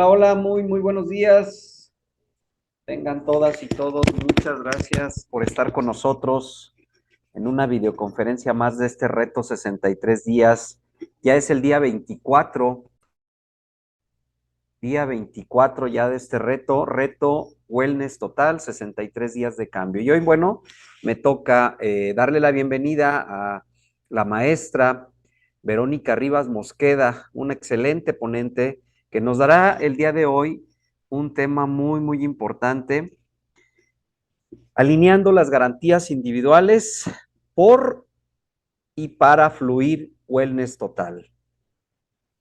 Hola, hola, muy buenos días. Tengan todas y todos, muchas gracias por estar con nosotros en una videoconferencia más de este reto 63 días. Ya es el día 24 ya de este reto Wellness Total, 63 días de cambio. Y hoy, bueno, me toca darle la bienvenida a la maestra Verónica Rivas Mosqueda, una excelente ponente que nos dará el día de hoy un tema muy importante, alineando las garantías individuales por y para fluir Wellness Total.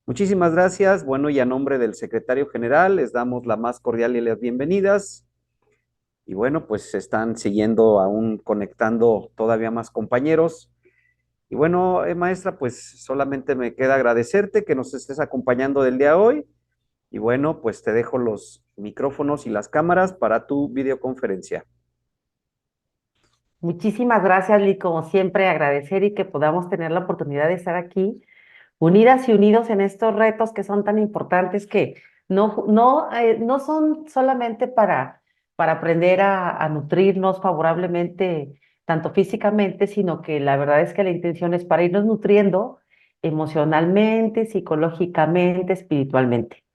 Muchísimas gracias. Bueno, y a nombre del secretario general les damos la más cordial y las bienvenidas. Y bueno, pues se están siguiendo aún conectando todavía más compañeros. Y bueno, maestra, pues solamente me queda agradecerte que nos estés acompañando del día de hoy. Y bueno, pues te dejo los micrófonos y las cámaras para tu videoconferencia. Muchísimas gracias, Lee, como siempre, agradecer y que podamos tener la oportunidad de estar aquí, unidas y unidos en estos retos que son tan importantes que no son solamente para aprender a nutrirnos favorablemente, tanto físicamente, sino que la verdad es que la intención es para irnos nutriendo emocionalmente, psicológicamente, espiritualmente.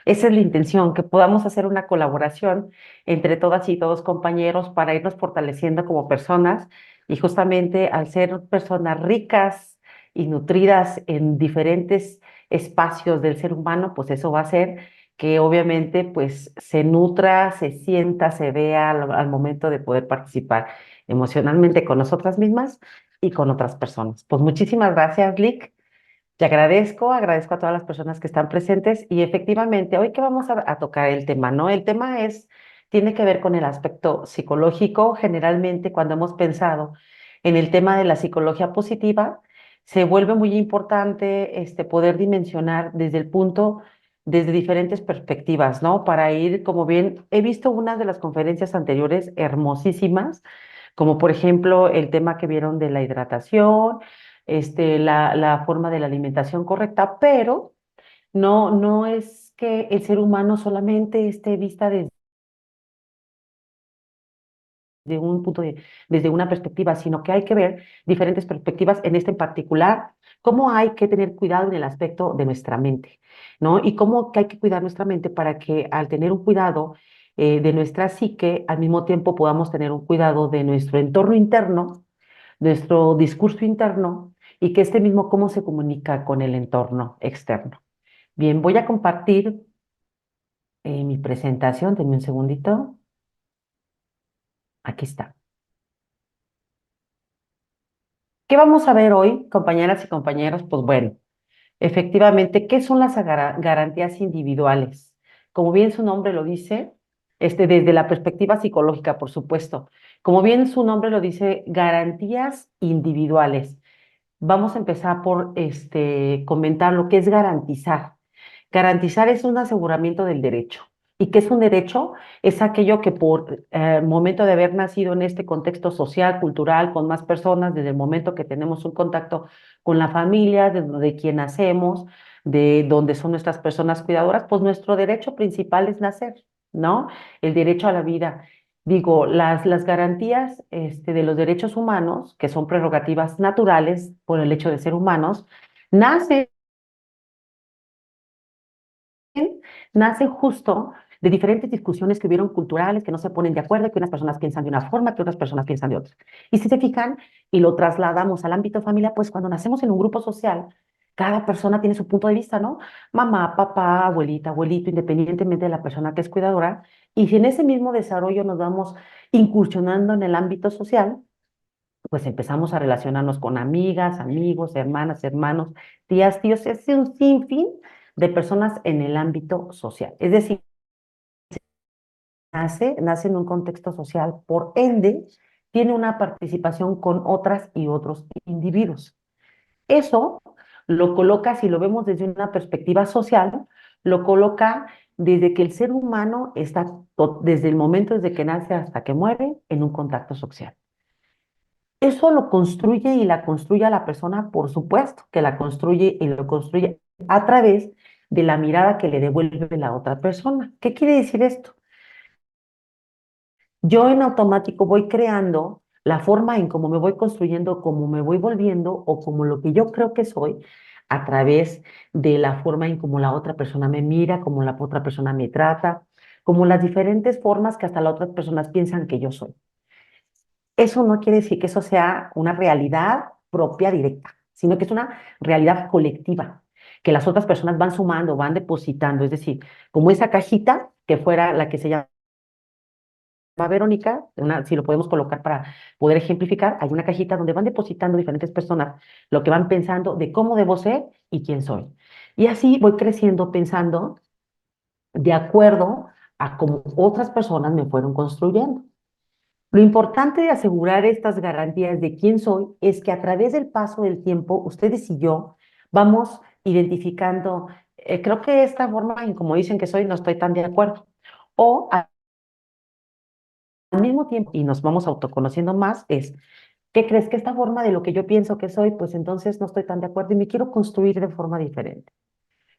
Esa es la intención, que podamos hacer una colaboración entre todas y todos compañeros para irnos fortaleciendo como personas y justamente al ser personas ricas y nutridas en diferentes espacios del ser humano, pues eso va a hacer que obviamente pues se nutra, se sienta, se vea al momento de poder participar emocionalmente con nosotras mismas y con otras personas. Pues muchísimas gracias, Lick. Te agradezco a todas las personas que están presentes y efectivamente, hoy que vamos a tocar el tema, ¿no? El tema tiene que ver con el aspecto psicológico. Generalmente, cuando hemos pensado en el tema de la psicología positiva, se vuelve muy importante poder dimensionar desde diferentes perspectivas, ¿no? Para ir, como bien, he visto unas de las conferencias anteriores hermosísimas, como por ejemplo el tema que vieron de la hidratación, la forma de la alimentación correcta, pero no es que el ser humano solamente esté vista desde una perspectiva, sino que hay que ver diferentes perspectivas en este en particular, cómo hay que tener cuidado en el aspecto de nuestra mente, ¿no? Y cómo que hay que cuidar nuestra mente para que al tener un cuidado de nuestra psique, al mismo tiempo podamos tener un cuidado de nuestro entorno interno, nuestro discurso interno y que este mismo cómo se comunica con el entorno externo. Bien, voy a compartir mi presentación, denme un segundito. Aquí está. ¿Qué vamos a ver hoy, compañeras y compañeros? Pues bueno, efectivamente, ¿qué son las garantías individuales? Como bien su nombre lo dice, desde la perspectiva psicológica, por supuesto. Como bien su nombre lo dice, garantías individuales. Vamos a empezar por comentar lo que es garantizar. Garantizar es un aseguramiento del derecho. ¿Y qué es un derecho? Es aquello que por momento de haber nacido en este contexto social, cultural, con más personas, desde el momento que tenemos un contacto con la familia, de quien nacemos, de donde son nuestras personas cuidadoras, pues nuestro derecho principal es nacer, ¿no? El derecho a la vida. Digo, las garantías de los derechos humanos, que son prerrogativas naturales por el hecho de ser humanos, nacen nacen justo de diferentes discusiones que hubieron culturales, que no se ponen de acuerdo, que unas personas piensan de una forma, que otras personas piensan de otra. Y si se fijan y lo trasladamos al ámbito familiar, pues cuando nacemos en un grupo social, cada persona tiene su punto de vista, ¿no? Mamá, papá, abuelita, abuelito, independientemente de la persona que es cuidadora. Y si en ese mismo desarrollo nos vamos incursionando en el ámbito social, pues empezamos a relacionarnos con amigas, amigos, hermanas, hermanos, tías, tíos, es un sinfín de personas en el ámbito social. Es decir, nace en un contexto social, por ende, tiene una participación con otras y otros individuos. Eso lo coloca, si lo vemos desde una perspectiva social, lo coloca desde que el ser humano está, desde el momento desde que nace hasta que muere, en un contacto social. Eso lo construye y la construye a la persona, por supuesto, que la construye y lo construye a través de la mirada que le devuelve la otra persona. ¿Qué quiere decir esto? Yo en automático voy creando la forma en cómo me voy construyendo, cómo me voy volviendo o como lo que yo creo que soy a través de la forma en cómo la otra persona me mira, cómo la otra persona me trata, como las diferentes formas que hasta las otras personas piensan que yo soy. Eso no quiere decir que eso sea una realidad propia directa, sino que es una realidad colectiva, que las otras personas van sumando, van depositando, es decir, como esa cajita que fuera la que se llama Verónica, si lo podemos colocar para poder ejemplificar, hay una cajita donde van depositando diferentes personas lo que van pensando de cómo debo ser y quién soy. Y así voy creciendo pensando de acuerdo a cómo otras personas me fueron construyendo. Lo importante de asegurar estas garantías de quién soy es que a través del paso del tiempo, ustedes y yo vamos identificando, creo que esta forma en como dicen que soy, no estoy tan de acuerdo. O al mismo tiempo, y nos vamos autoconociendo más, es, ¿qué crees que esta forma de lo que yo pienso que soy, pues entonces no estoy tan de acuerdo y me quiero construir de forma diferente?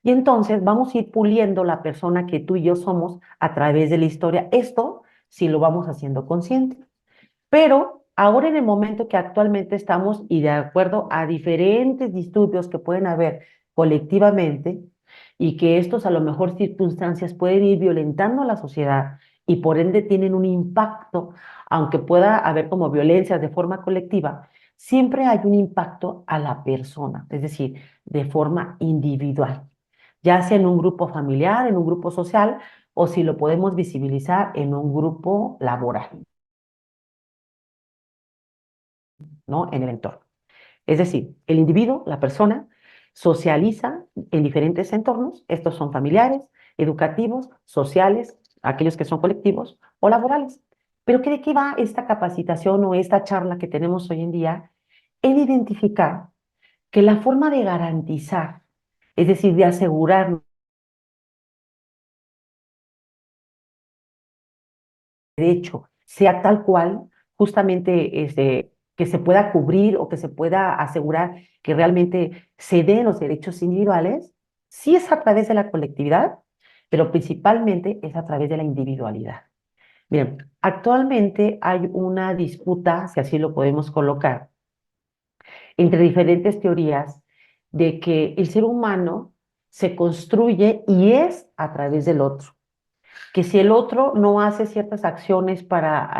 Y entonces vamos a ir puliendo la persona que tú y yo somos a través de la historia. Esto si lo vamos haciendo consciente. Pero ahora en el momento que actualmente estamos y de acuerdo a diferentes disturbios que pueden haber colectivamente y que estos a lo mejor circunstancias pueden ir violentando a la sociedad y por ende tienen un impacto, aunque pueda haber como violencias de forma colectiva, siempre hay un impacto a la persona, es decir, de forma individual, ya sea en un grupo familiar, en un grupo social o si lo podemos visibilizar en un grupo laboral, ¿no? En el entorno. Es decir, el individuo, la persona, socializa en diferentes entornos. Estos son familiares, educativos, sociales, aquellos que son colectivos o laborales. Pero ¿de qué va esta capacitación o esta charla que tenemos hoy en día? En identificar que la forma de garantizar, es decir, de asegurar derecho sea tal cual, justamente que se pueda cubrir o que se pueda asegurar que realmente se den los derechos individuales, sí es a través de la colectividad, pero principalmente es a través de la individualidad. Bien, actualmente hay una disputa, si así lo podemos colocar, entre diferentes teorías de que el ser humano se construye y es a través del otro, que si el otro no hace ciertas acciones para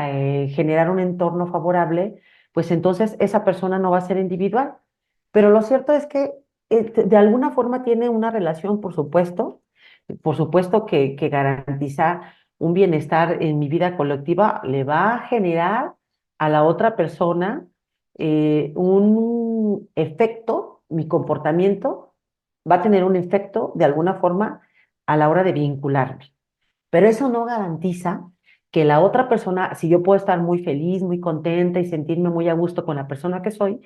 generar un entorno favorable, pues entonces esa persona no va a ser individual. Pero lo cierto es que de alguna forma tiene una relación, por supuesto que garantizar un bienestar en mi vida colectiva le va a generar a la otra persona un efecto, mi comportamiento va a tener un efecto de alguna forma a la hora de vincularme. Pero eso no garantiza que la otra persona, si yo puedo estar muy feliz, muy contenta y sentirme muy a gusto con la persona que soy,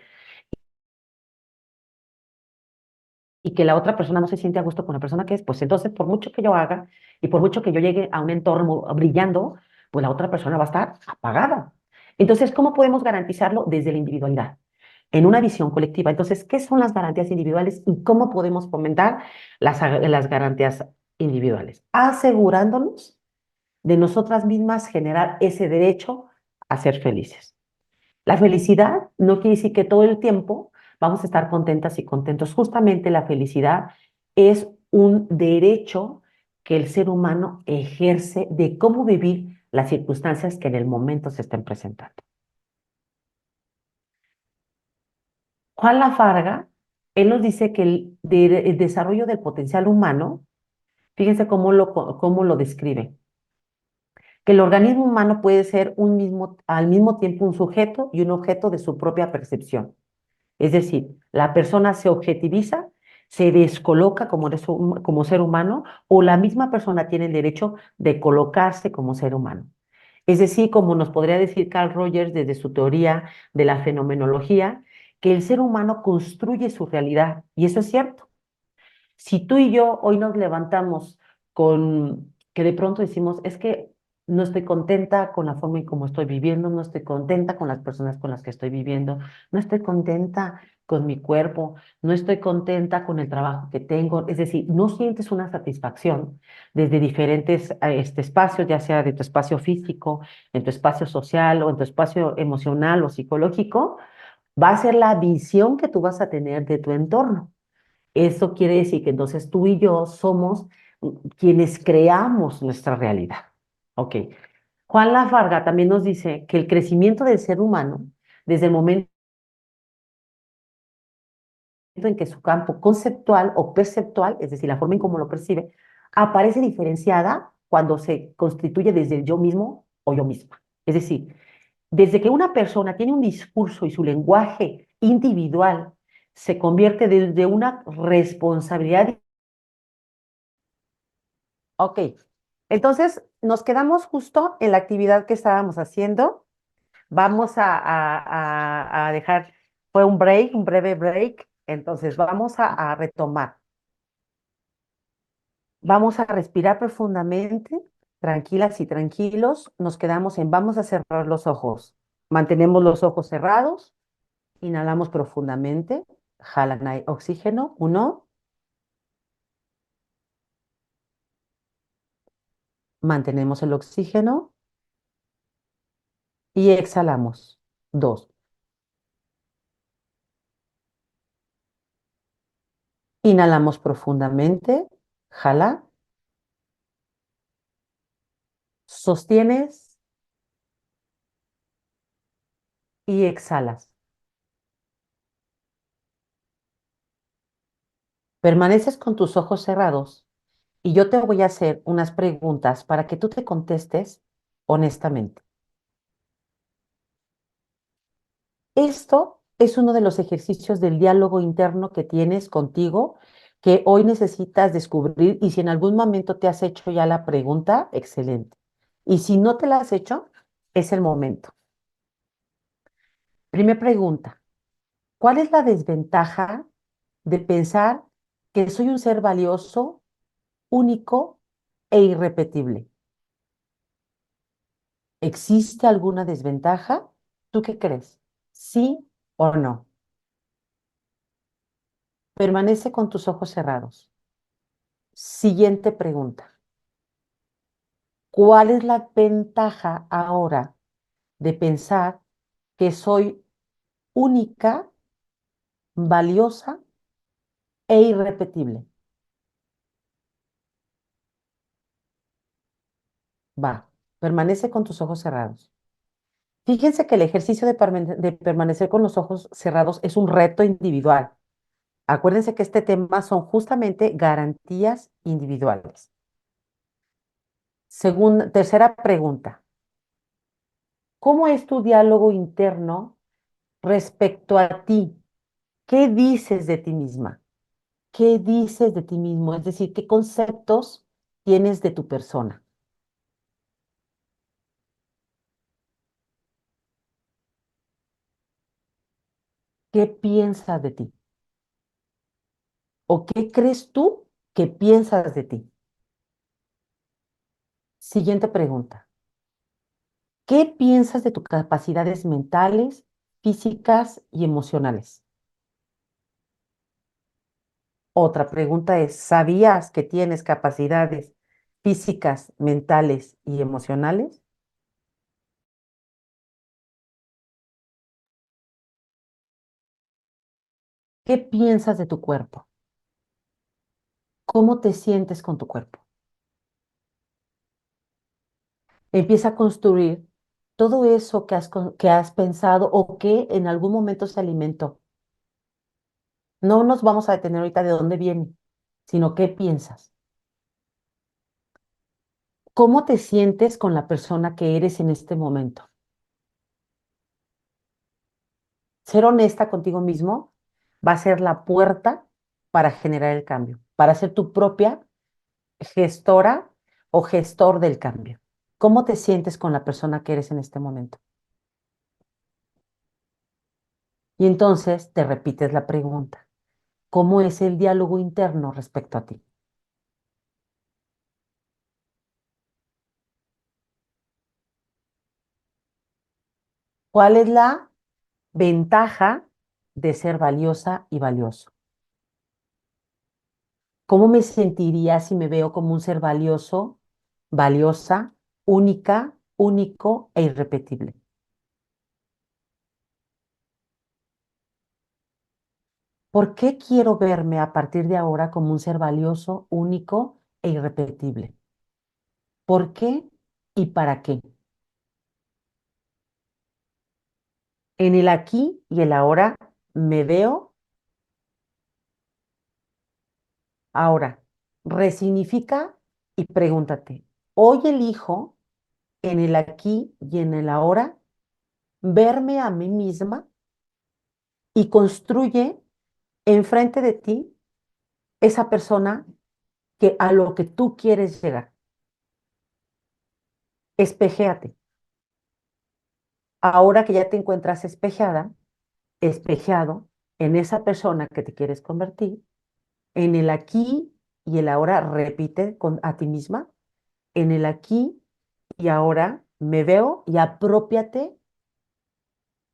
y que la otra persona no se siente a gusto con la persona que es, pues entonces por mucho que yo haga y por mucho que yo llegue a un entorno brillando, pues la otra persona va a estar apagada. Entonces, ¿cómo podemos garantizarlo? Desde la individualidad, en una visión colectiva. Entonces, ¿qué son las garantías individuales y cómo podemos fomentar las garantías individuales? Asegurándonos de nosotras mismas generar ese derecho a ser felices. La felicidad no quiere decir que todo el tiempo vamos a estar contentas y contentos. Justamente la felicidad es un derecho que el ser humano ejerce de cómo vivir las circunstancias que en el momento se estén presentando. Juan Lafarga, él nos dice que el desarrollo del potencial humano, fíjense cómo lo describe, que el organismo humano puede ser al mismo tiempo un sujeto y un objeto de su propia percepción. Es decir, la persona se objetiviza, se descoloca como ser humano o la misma persona tiene el derecho de colocarse como ser humano. Es decir, como nos podría decir Carl Rogers desde su teoría de la fenomenología, que el ser humano construye su realidad. Y eso es cierto. Si tú y yo hoy nos levantamos con que de pronto decimos, es que no estoy contenta con la forma en cómo estoy viviendo, no estoy contenta con las personas con las que estoy viviendo, no estoy contenta con mi cuerpo, no estoy contenta con el trabajo que tengo, es decir, no sientes una satisfacción desde diferentes espacios, ya sea de tu espacio físico, en tu espacio social o en tu espacio emocional o psicológico, va a ser la visión que tú vas a tener de tu entorno. Eso quiere decir que entonces tú y yo somos quienes creamos nuestra realidad. Ok. Juan Lafarga también nos dice que el crecimiento del ser humano, desde el momento en que su campo conceptual o perceptual, es decir, la forma en cómo lo percibe, aparece diferenciada cuando se constituye desde el yo mismo o yo misma. Es decir, desde que una persona tiene un discurso y su lenguaje individual se convierte desde una responsabilidad. Ok, entonces nos quedamos justo en la actividad que estábamos haciendo. Vamos a dejar, fue un break, un breve break, entonces vamos a retomar. Vamos a respirar profundamente, tranquilas y tranquilos. Nos quedamos en, vamos a cerrar los ojos. Mantenemos los ojos cerrados, inhalamos profundamente, jalan oxígeno, 1, mantenemos el oxígeno y exhalamos, 2. Inhalamos profundamente, jala, sostienes y exhalas. Permaneces con tus ojos cerrados y yo te voy a hacer unas preguntas para que tú te contestes honestamente. Esto es uno de los ejercicios del diálogo interno que tienes contigo, que hoy necesitas descubrir, y si en algún momento te has hecho ya la pregunta, excelente. Y si no te la has hecho, es el momento. Primera pregunta, ¿cuál es la desventaja de pensar que soy un ser valioso, único e irrepetible? ¿Existe alguna desventaja? ¿Tú qué crees? ¿Sí o no? Permanece con tus ojos cerrados. Siguiente pregunta. ¿Cuál es la ventaja ahora de pensar que soy única, valiosa e irrepetible? Va, permanece con tus ojos cerrados. Fíjense que el ejercicio de permanecer con los ojos cerrados es un reto individual. Acuérdense que este tema son justamente garantías individuales. Tercera pregunta. ¿Cómo es tu diálogo interno respecto a ti? ¿Qué dices de ti misma? ¿Qué dices de ti mismo? Es decir, ¿qué conceptos tienes de tu persona? ¿Qué piensas de ti? ¿O qué crees tú que piensas de ti? Siguiente pregunta. ¿Qué piensas de tus capacidades mentales, físicas y emocionales? Otra pregunta es, ¿sabías que tienes capacidades físicas, mentales y emocionales? ¿Qué piensas de tu cuerpo? ¿Cómo te sientes con tu cuerpo? Empieza a construir todo eso que has pensado o que en algún momento se alimentó. No nos vamos a detener ahorita de dónde viene, sino qué piensas. ¿Cómo te sientes con la persona que eres en este momento? Ser honesta contigo mismo va a ser la puerta para generar el cambio, para ser tu propia gestora o gestor del cambio. ¿Cómo te sientes con la persona que eres en este momento? Y entonces te repites la pregunta. ¿Cómo es el diálogo interno respecto a ti? ¿Cuál es la ventaja de ser valiosa y valioso? ¿Cómo me sentiría si me veo como un ser valioso, valiosa, única, único e irrepetible? ¿Por qué quiero verme a partir de ahora como un ser valioso, único e irrepetible? ¿Por qué y para qué? En el aquí y el ahora me veo. Ahora, resignifica y pregúntate, ¿hoy elijo en el aquí y en el ahora verme a mí misma y construye enfrente de ti esa persona que a lo que tú quieres llegar? Espejéate. Ahora que ya te encuentras espejada, espejeado en esa persona que te quieres convertir, en el aquí y el ahora repite a ti misma, en el aquí y ahora me veo y apropiate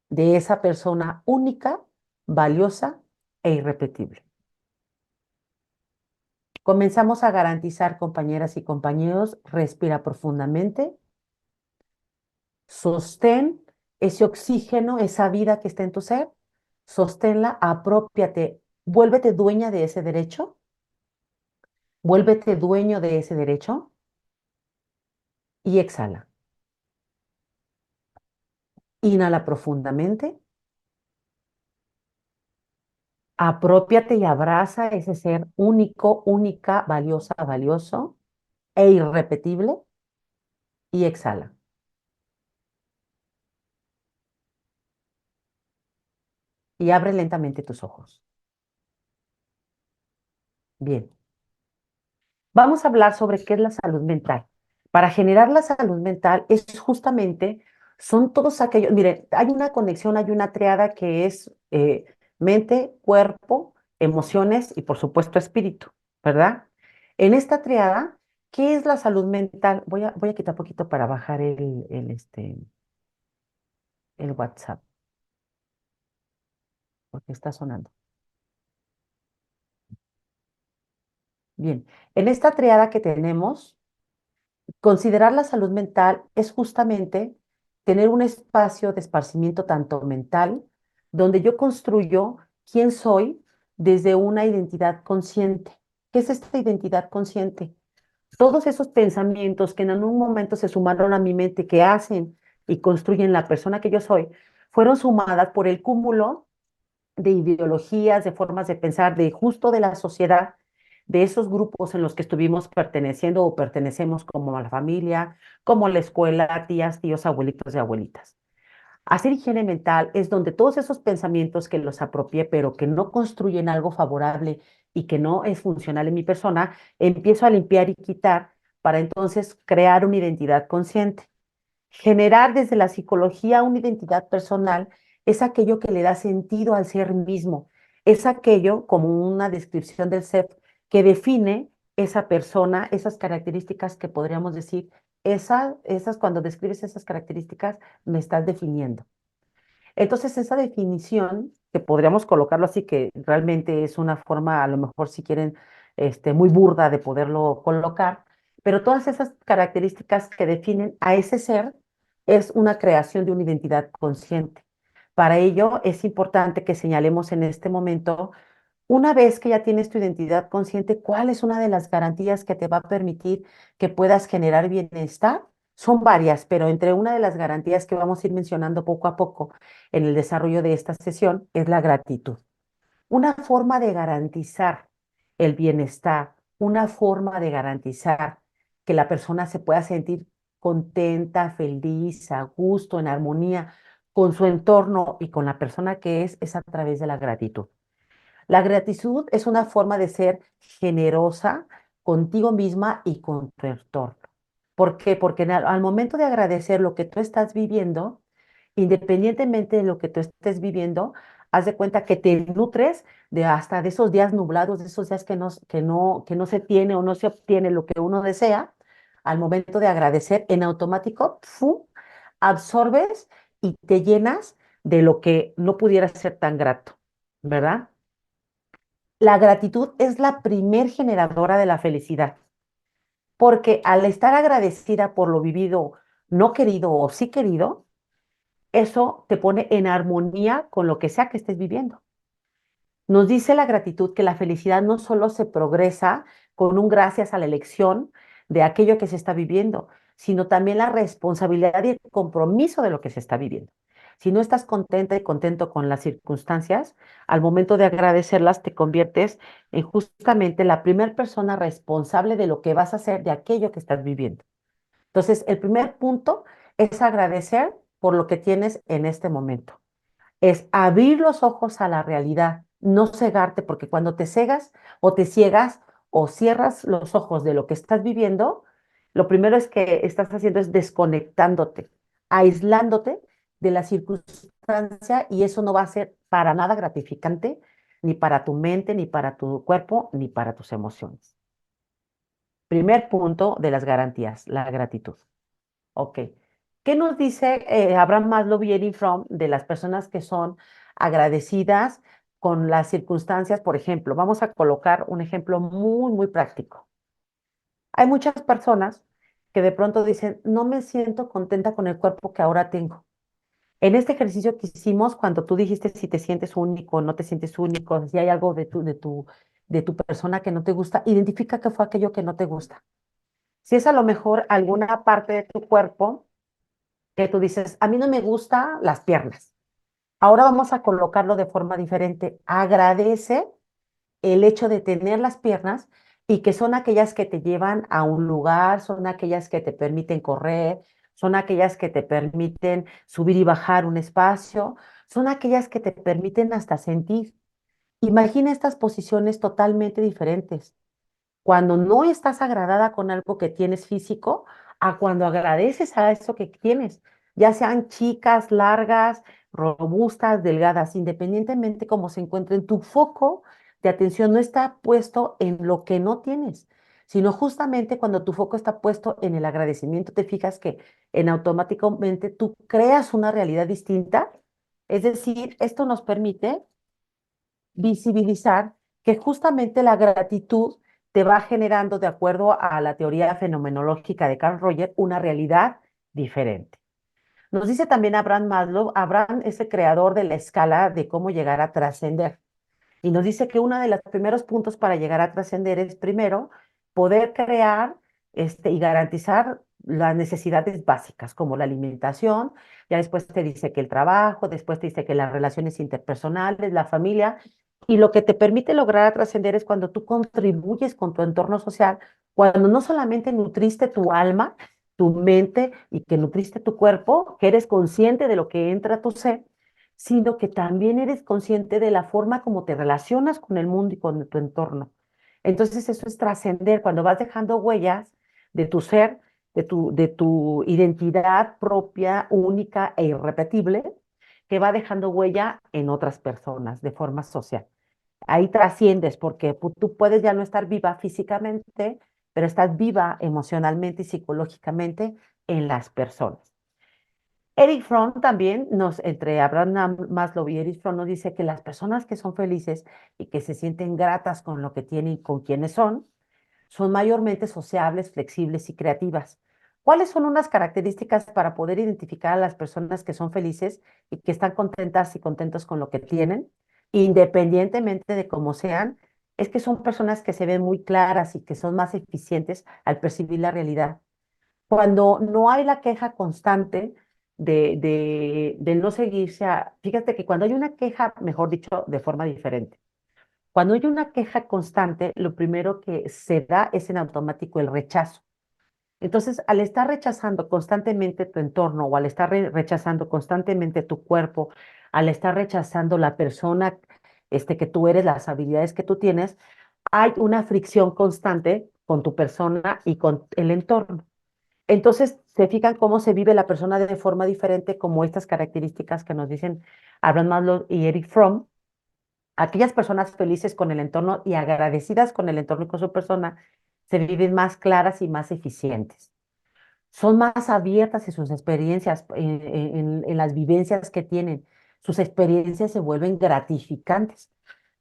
de esa persona única, valiosa e irrepetible. Comenzamos a garantizar, compañeras y compañeros, respira profundamente, sostén ese oxígeno, esa vida que está en tu ser, sosténla, apropiate, vuélvete dueña de ese derecho, vuélvete dueño de ese derecho y exhala. Inhala profundamente, apropiate y abraza ese ser único, única, valiosa, valioso e irrepetible y exhala. Y abre lentamente tus ojos. Bien, vamos a hablar sobre qué es la salud mental. Para generar la salud mental es justamente, son todos aquellos, mire, hay una conexión, hay una triada que es mente, cuerpo, emociones y por supuesto espíritu, ¿verdad? En esta triada, ¿qué es la salud mental? Voy a quitar poquito para bajar el WhatsApp, porque está sonando. Bien, en esta triada que tenemos, considerar la salud mental es justamente tener un espacio de esparcimiento tanto mental, donde yo construyo quién soy desde una identidad consciente. ¿Qué es esta identidad consciente? Todos esos pensamientos que en algún momento se sumaron a mi mente, que hacen y construyen la persona que yo soy, fueron sumadas por el cúmulo de ideologías, de formas de pensar, de justo de la sociedad, de esos grupos en los que estuvimos perteneciendo o pertenecemos como a la familia, como la escuela, tías, tíos, abuelitos y abuelitas. Hacer higiene mental es donde todos esos pensamientos que los apropié, pero que no construyen algo favorable y que no es funcional en mi persona, empiezo a limpiar y quitar para entonces crear una identidad consciente. Generar desde la psicología una identidad personal es aquello que le da sentido al ser mismo, es aquello como una descripción del ser que define esa persona, esas características que podríamos decir, esas cuando describes esas características me estás definiendo. Entonces, esa definición, que podríamos colocarlo así, que realmente es una forma, a lo mejor si quieren, muy burda de poderlo colocar, pero todas esas características que definen a ese ser es una creación de una identidad consciente. Para ello es importante que señalemos en este momento, una vez que ya tienes tu identidad consciente, ¿cuál es una de las garantías que te va a permitir que puedas generar bienestar? Son varias, pero entre una de las garantías que vamos a ir mencionando poco a poco en el desarrollo de esta sesión es la gratitud. Una forma de garantizar el bienestar, una forma de garantizar que la persona se pueda sentir contenta, feliz, a gusto, en armonía con su entorno y con la persona que es a través de la gratitud. La gratitud es una forma de ser generosa contigo misma y con tu entorno. ¿Por qué? Porque al momento de agradecer lo que tú estás viviendo, independientemente de lo que tú estés viviendo, haz de cuenta que te nutres de hasta de esos días nublados, de esos días que no se tiene o no se obtiene lo que uno desea. Al momento de agradecer, en automático, ¡fu! Absorbes y te llenas de lo que no pudiera ser tan grato. ¿verdad? La gratitud es la primer generadora de la felicidad, porque al estar agradecida por lo vivido, no querido o sí querido, eso te pone en armonía con lo que sea que estés viviendo. Nos dice la gratitud que la felicidad no solo se progresa con un gracias a la elección de aquello que se está viviendo, sino también la responsabilidad y el compromiso de lo que se está viviendo. Si no estás contenta y contento con las circunstancias, al momento de agradecerlas te conviertes en justamente la primera persona responsable de lo que vas a hacer de aquello que estás viviendo. Entonces, el primer punto es agradecer por lo que tienes en este momento, es abrir los ojos a la realidad, no cegarte, porque cuando te cegas o te ciegas o cierras los ojos de lo que estás viviendo, lo primero es que estás haciendo es desconectándote, aislándote de la circunstancia y eso no va a ser para nada gratificante ni para tu mente, ni para tu cuerpo, ni para tus emociones. Primer punto de las garantías, la gratitud. Ok. ¿Qué nos dice Abraham Maslow y Erich Fromm de las personas que son agradecidas con las circunstancias? Por ejemplo, vamos a colocar un ejemplo muy, muy práctico. Hay muchas personas que de pronto dicen, no me siento contenta con el cuerpo que ahora tengo. En este ejercicio que hicimos, cuando tú dijiste si te sientes único, no te sientes único, si hay algo de tu persona que no te gusta, identifica qué fue aquello que no te gusta. Si es a lo mejor alguna parte de tu cuerpo que tú dices, a mí no me gustan las piernas. Ahora vamos a colocarlo de forma diferente. Agradece el hecho de tener las piernas y que son aquellas que te llevan a un lugar, son aquellas que te permiten correr, son aquellas que te permiten subir y bajar un espacio, son aquellas que te permiten hasta sentir. Imagina estas posiciones totalmente diferentes cuando no estás agradada con algo que tienes físico, a cuando agradeces a eso que tienes, ya sean chicas, largas, robustas, delgadas, independientemente cómo se encuentren, tu foco de atención no está puesto en lo que no tienes, sino justamente cuando tu foco está puesto en el agradecimiento, te fijas que en automáticamente tú creas una realidad distinta. Es decir, esto nos permite visibilizar que justamente la gratitud te va generando, de acuerdo a la teoría fenomenológica de Carl Rogers, una realidad diferente. Nos dice también Abraham Maslow, Abraham es el creador de la escala de cómo llegar a trascender. Y nos dice que uno de los primeros puntos para llegar a trascender es primero poder crear y garantizar las necesidades básicas, como la alimentación, ya después te dice que el trabajo, después te dice que las relaciones interpersonales, la familia, y lo que te permite lograr trascender es cuando tú contribuyes con tu entorno social, cuando no solamente nutriste tu alma, tu mente y que nutriste tu cuerpo, que eres consciente de lo que entra a tu ser, sino que también eres consciente de la forma como te relacionas con el mundo y con tu entorno. Entonces eso es trascender cuando vas dejando huellas de tu ser, de tu identidad propia, única e irrepetible, que va dejando huella en otras personas de forma social. Ahí trasciendes porque tú puedes ya no estar viva físicamente, pero estás viva emocionalmente y psicológicamente en las personas. Eric Fromm también entre Abraham Maslow y Eric Fromm nos dice que las personas que son felices y que se sienten gratas con lo que tienen y con quienes son mayormente sociables, flexibles y creativas. ¿Cuáles son unas características para poder identificar a las personas que son felices y que están contentas y contentos con lo que tienen, independientemente de cómo sean? Es que son personas que se ven muy claras y que son más eficientes al percibir la realidad. Cuando no hay la queja constante de no seguirse fíjate que cuando hay una queja, mejor dicho, de forma diferente, cuando hay una queja constante, lo primero que se da es en automático el rechazo. Entonces, al estar rechazando constantemente tu entorno o al estar rechazando constantemente tu cuerpo, al estar rechazando la persona que tú eres, las habilidades que tú tienes, hay una fricción constante con tu persona y con el entorno. Entonces, se fijan cómo se vive la persona de forma diferente, como estas características que nos dicen Abraham Maslow y Eric Fromm. Aquellas personas felices con el entorno y agradecidas con el entorno y con su persona se viven más claras y más eficientes. Son más abiertas en sus experiencias, en las vivencias que tienen. sus experiencias se vuelven gratificantes,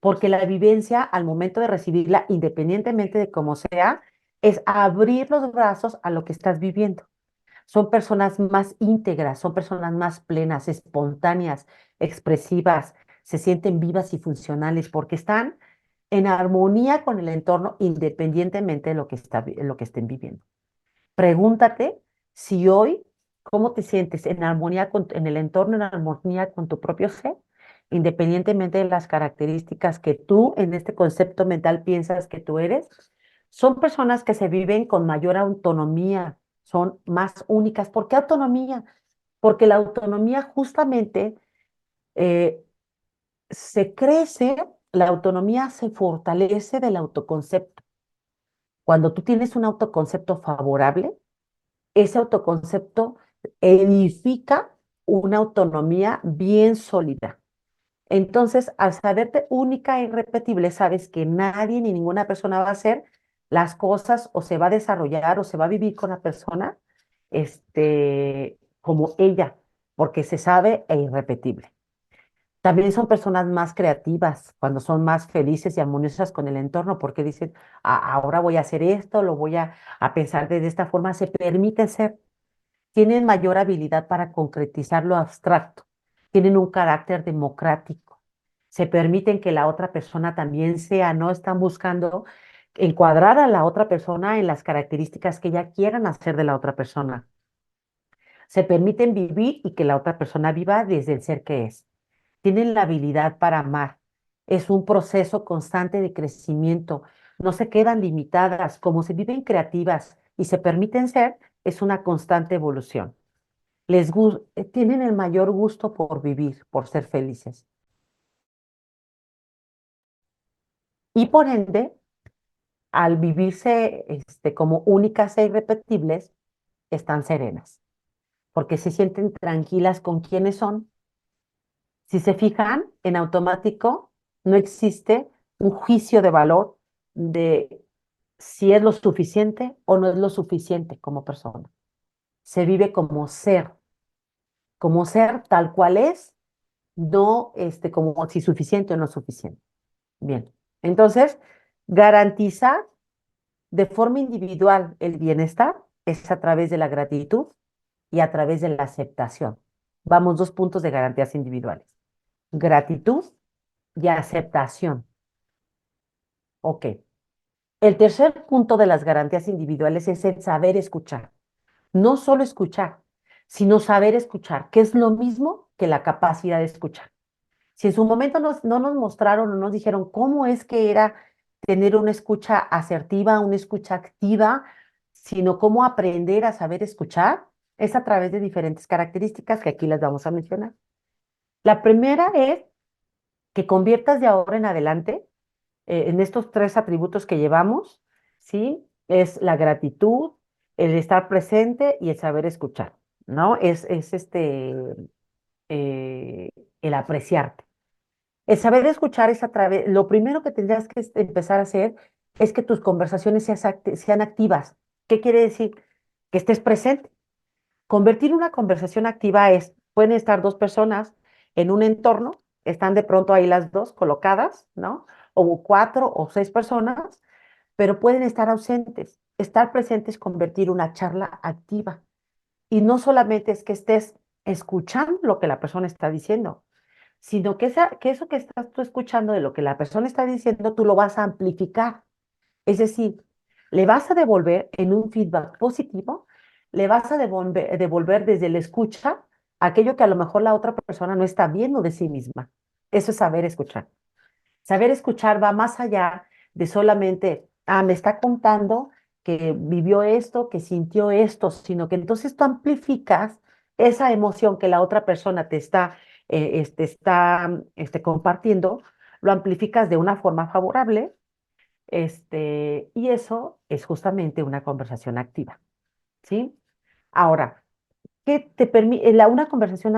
porque la vivencia al momento de recibirla, independientemente de cómo sea, es abrir los brazos a lo que estás viviendo. Son personas más íntegras, son personas más plenas, espontáneas, expresivas, se sienten vivas y funcionales porque están en armonía con el entorno independientemente de lo que estén viviendo. Pregúntate si hoy, ¿cómo te sientes en armonía en el entorno, en armonía con tu propio ser? Independientemente de las características que tú en este concepto mental piensas que tú eres, son personas que se viven con mayor autonomía, son más únicas. ¿Por qué autonomía? Porque la autonomía justamente eh, se crece, la autonomía se fortalece del autoconcepto. Cuando tú tienes un autoconcepto favorable, ese autoconcepto edifica una autonomía bien sólida. Entonces, al saberte única e irrepetible, sabes que nadie ni ninguna persona va a hacer las cosas o se va a desarrollar o se va a vivir con la persona como ella, porque se sabe e irrepetible. También son personas más creativas cuando son más felices y armoniosas con el entorno, porque dicen, ahora voy a hacer esto, lo voy a pensar de esta forma, se permite ser, tienen mayor habilidad para concretizar lo abstracto, tienen un carácter democrático, se permiten que la otra persona también sea, no están buscando encuadrar a la otra persona en las características que ya quieran hacer de la otra persona. Se permiten vivir y que la otra persona viva desde el ser que es. Tienen la habilidad para amar. Es un proceso constante de crecimiento. No se quedan limitadas, como se viven creativas y se permiten ser, es una constante evolución. Tienen el mayor gusto por vivir, por ser felices. Y por ende, al vivirse como únicas e irrepetibles, están serenas, porque se sienten tranquilas con quienes son. Si se fijan, en automático no existe un juicio de valor de si es lo suficiente o no es lo suficiente como persona. Se vive como ser tal cual es, no como si suficiente o no suficiente. Bien, entonces, garantizar de forma individual el bienestar es a través de la gratitud y a través de la aceptación. Vamos, dos puntos de garantías individuales. Gratitud y aceptación. Ok. El tercer punto de las garantías individuales es el saber escuchar. No solo escuchar, sino saber escuchar, que es lo mismo que la capacidad de escuchar. Si en su momento no nos mostraron o nos dijeron cómo es que era tener una escucha asertiva, una escucha activa, sino cómo aprender a saber escuchar, es a través de diferentes características que aquí las vamos a mencionar. La primera es que conviertas de ahora en adelante en estos tres atributos que llevamos, ¿sí? Es la gratitud, el estar presente y el saber escuchar, ¿no? Eh, el apreciarte. El saber escuchar es a través, lo primero que tendrías que empezar a hacer es que tus conversaciones sean activas. ¿Qué quiere decir? Que estés presente. Convertir una conversación activa es, pueden estar dos personas en un entorno, están de pronto ahí las dos colocadas, ¿no? O cuatro o seis personas, pero pueden estar ausentes. Estar presente es convertir una charla activa. Y no solamente es que estés escuchando lo que la persona está diciendo, sino que eso que estás tú escuchando de lo que la persona está diciendo, tú lo vas a amplificar. Es decir, le vas a devolver en un feedback positivo, le vas a devolver desde la escucha aquello que a lo mejor la otra persona no está viendo de sí misma. Eso es saber escuchar. Saber escuchar va más allá de solamente, me está contando que vivió esto, que sintió esto, sino que entonces tú amplificas esa emoción que la otra persona te está compartiendo, lo amplificas de una forma favorable, y eso es justamente una conversación activa, ¿sí? Ahora, ¿qué te permite? Una conversación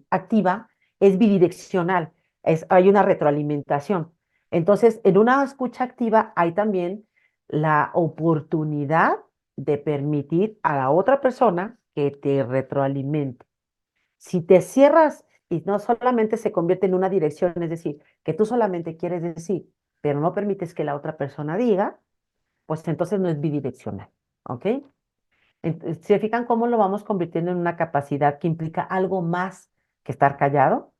activa es bidireccional, hay una retroalimentación. Entonces, en una escucha activa hay también la oportunidad de permitir a la otra persona que te retroalimente. Si te cierras y no solamente se convierte en una dirección, es decir, que tú solamente quieres decir, pero no permites que la otra persona diga, pues entonces no es bidireccional, ¿ok? ¿Se fijan cómo lo vamos convirtiendo en una capacidad que implica algo más que estar callado?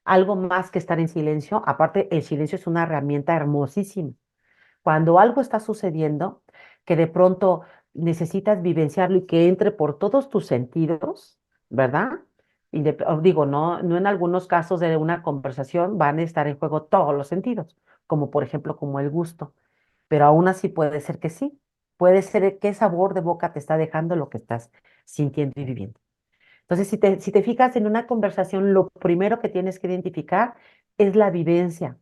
Algo más que estar en silencio. Aparte, el silencio es una herramienta hermosísima. Cuando algo está sucediendo, que de pronto necesitas vivenciarlo y que entre por todos tus sentidos, ¿verdad? Digo, no en algunos casos de una conversación van a estar en juego todos los sentidos, como por ejemplo como el gusto, pero aún así puede ser que sí, puede ser qué sabor de boca te está dejando lo que estás sintiendo y viviendo. Entonces, si te fijas en una conversación, lo primero que tienes que identificar es la vivencia.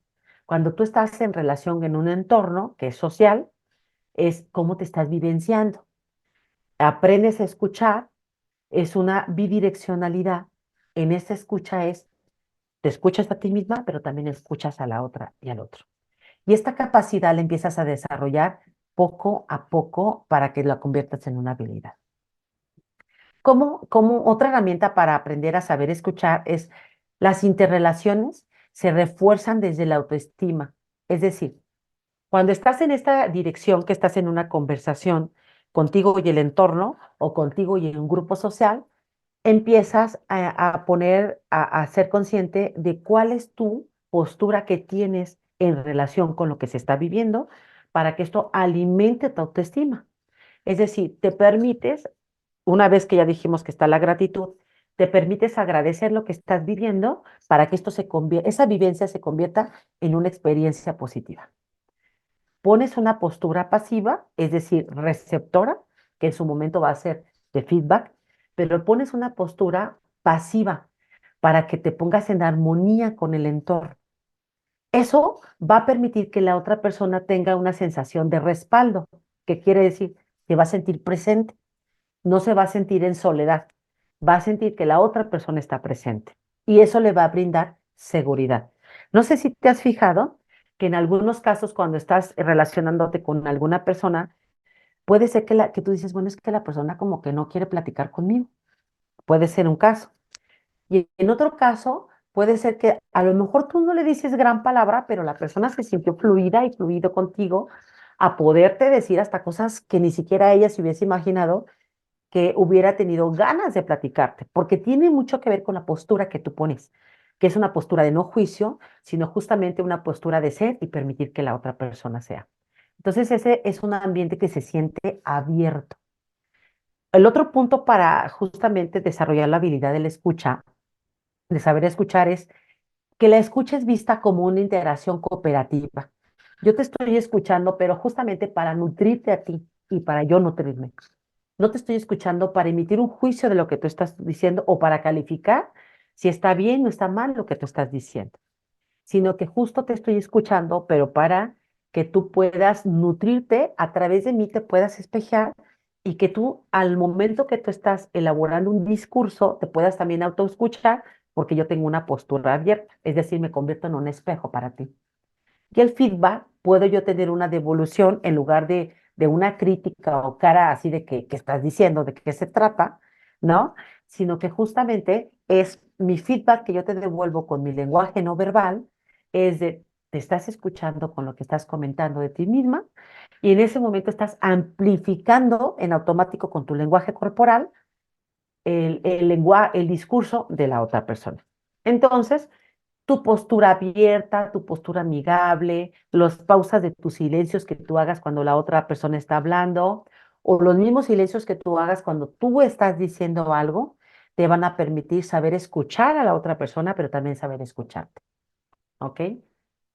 Cuando tú estás en relación en un entorno que es social, es cómo te estás vivenciando. Aprendes a escuchar, es una bidireccionalidad. En esa escucha te escuchas a ti misma, pero también escuchas a la otra y al otro. Y esta capacidad la empiezas a desarrollar poco a poco para que la conviertas en una habilidad. Como otra herramienta para aprender a saber escuchar es las interrelaciones se refuerzan desde la autoestima. Es decir, cuando estás en esta dirección, que estás en una conversación contigo y el entorno o contigo y en un grupo social, empiezas a ser consciente de cuál es tu postura que tienes en relación con lo que se está viviendo para que esto alimente tu autoestima. Es decir, te permites, una vez que ya dijimos que está la gratitud, te permites agradecer lo que estás viviendo para que esa vivencia se convierta en una experiencia positiva. Pones una postura pasiva, es decir, receptora, que en su momento va a ser de feedback, pero pones una postura pasiva para que te pongas en armonía con el entorno. Eso va a permitir que la otra persona tenga una sensación de respaldo, que quiere decir que va a sentir presente, no se va a sentir en soledad, va a sentir que la otra persona está presente y eso le va a brindar seguridad. No sé si te has fijado que en algunos casos cuando estás relacionándote con alguna persona, puede ser que tú dices, bueno, es que la persona como que no quiere platicar conmigo. Puede ser un caso. Y en otro caso, puede ser que a lo mejor tú no le dices gran palabra, pero la persona se sintió fluida y fluido contigo a poderte decir hasta cosas que ni siquiera ella se hubiese imaginado que hubiera tenido ganas de platicarte, porque tiene mucho que ver con la postura que tú pones, que es una postura de no juicio, sino justamente una postura de ser y permitir que la otra persona sea. Entonces, ese es un ambiente que se siente abierto. El otro punto para justamente desarrollar la habilidad de la escucha, de saber escuchar, es que la escucha es vista como una integración cooperativa. Yo te estoy escuchando, pero justamente para nutrirte a ti y para yo nutrirme. No te estoy escuchando para emitir un juicio de lo que tú estás diciendo o para calificar si está bien o está mal lo que tú estás diciendo, sino que justo te estoy escuchando, pero para que tú puedas nutrirte, a través de mí te puedas espejear y que tú al momento que tú estás elaborando un discurso te puedas también autoescuchar porque yo tengo una postura abierta, es decir, me convierto en un espejo para ti. Y el feedback, puedo yo tener una devolución en lugar de una crítica o cara así de que estás diciendo, de qué se trata, ¿no? Sino que justamente es mi feedback que yo te devuelvo con mi lenguaje no verbal, es de, te estás escuchando con lo que estás comentando de ti misma y en ese momento estás amplificando en automático con tu lenguaje corporal el discurso de la otra persona. Entonces, tu postura abierta, tu postura amigable, las pausas de tus silencios que tú hagas cuando la otra persona está hablando, o los mismos silencios que tú hagas cuando tú estás diciendo algo, te van a permitir saber escuchar a la otra persona, pero también saber escucharte. ¿Ok?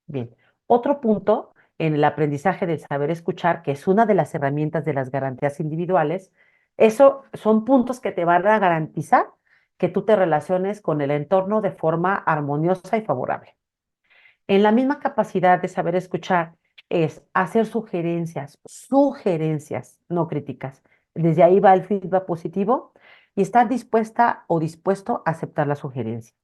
Bien. Otro punto en el aprendizaje del saber escuchar, que es una de las herramientas de las garantías individuales, eso son puntos que te van a garantizar que tú te relaciones con el entorno de forma armoniosa y favorable. En la misma capacidad de saber escuchar es hacer sugerencias, no críticas. Desde ahí va el feedback positivo y estar dispuesta o dispuesto a aceptar la sugerencia.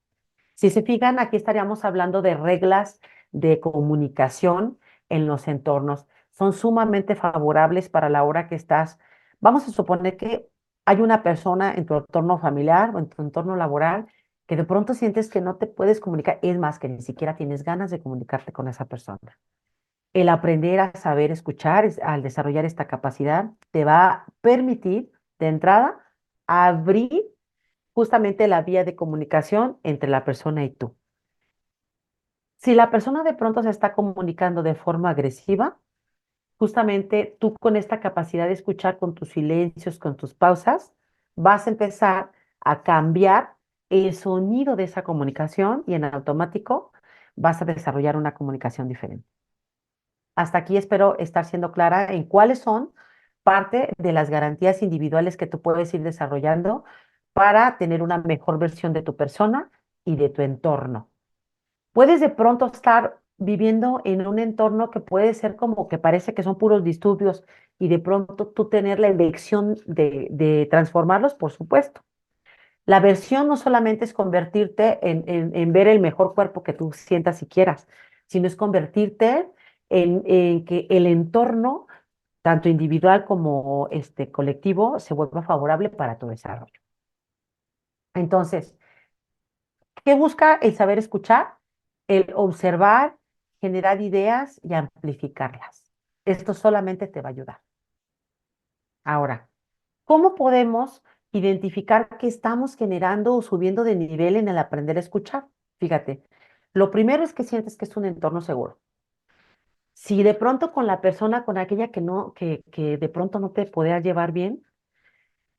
Si se fijan, aquí estaríamos hablando de reglas de comunicación en los entornos. Son sumamente favorables para la hora que estás. Vamos a suponer que hay una persona en tu entorno familiar o en tu entorno laboral que de pronto sientes que no te puedes comunicar, es más, que ni siquiera tienes ganas de comunicarte con esa persona. El aprender a saber escuchar, al desarrollar esta capacidad, te va a permitir, de entrada, abrir justamente la vía de comunicación entre la persona y tú. Si la persona de pronto se está comunicando de forma agresiva, justamente tú con esta capacidad de escuchar, con tus silencios, con tus pausas, vas a empezar a cambiar el sonido de esa comunicación y en automático vas a desarrollar una comunicación diferente. Hasta aquí espero estar siendo clara en cuáles son parte de las garantías individuales que tú puedes ir desarrollando para tener una mejor versión de tu persona y de tu entorno. Puedes de pronto estar viviendo en un entorno que puede ser como que parece que son puros disturbios y de pronto tú tener la elección de transformarlos, por supuesto. La versión no solamente es convertirte en ver el mejor cuerpo que tú sientas y quieras, sino es convertirte en que el entorno, tanto individual como colectivo, se vuelva favorable para tu desarrollo. Entonces, ¿qué busca el saber escuchar? El observar, generar ideas y amplificarlas. Esto solamente te va a ayudar. Ahora, ¿cómo podemos identificar que estamos generando o subiendo de nivel en el aprender a escuchar? Fíjate, lo primero es que sientes que es un entorno seguro. Si de pronto con la persona, con aquella que no, que de pronto no te podías llevar bien,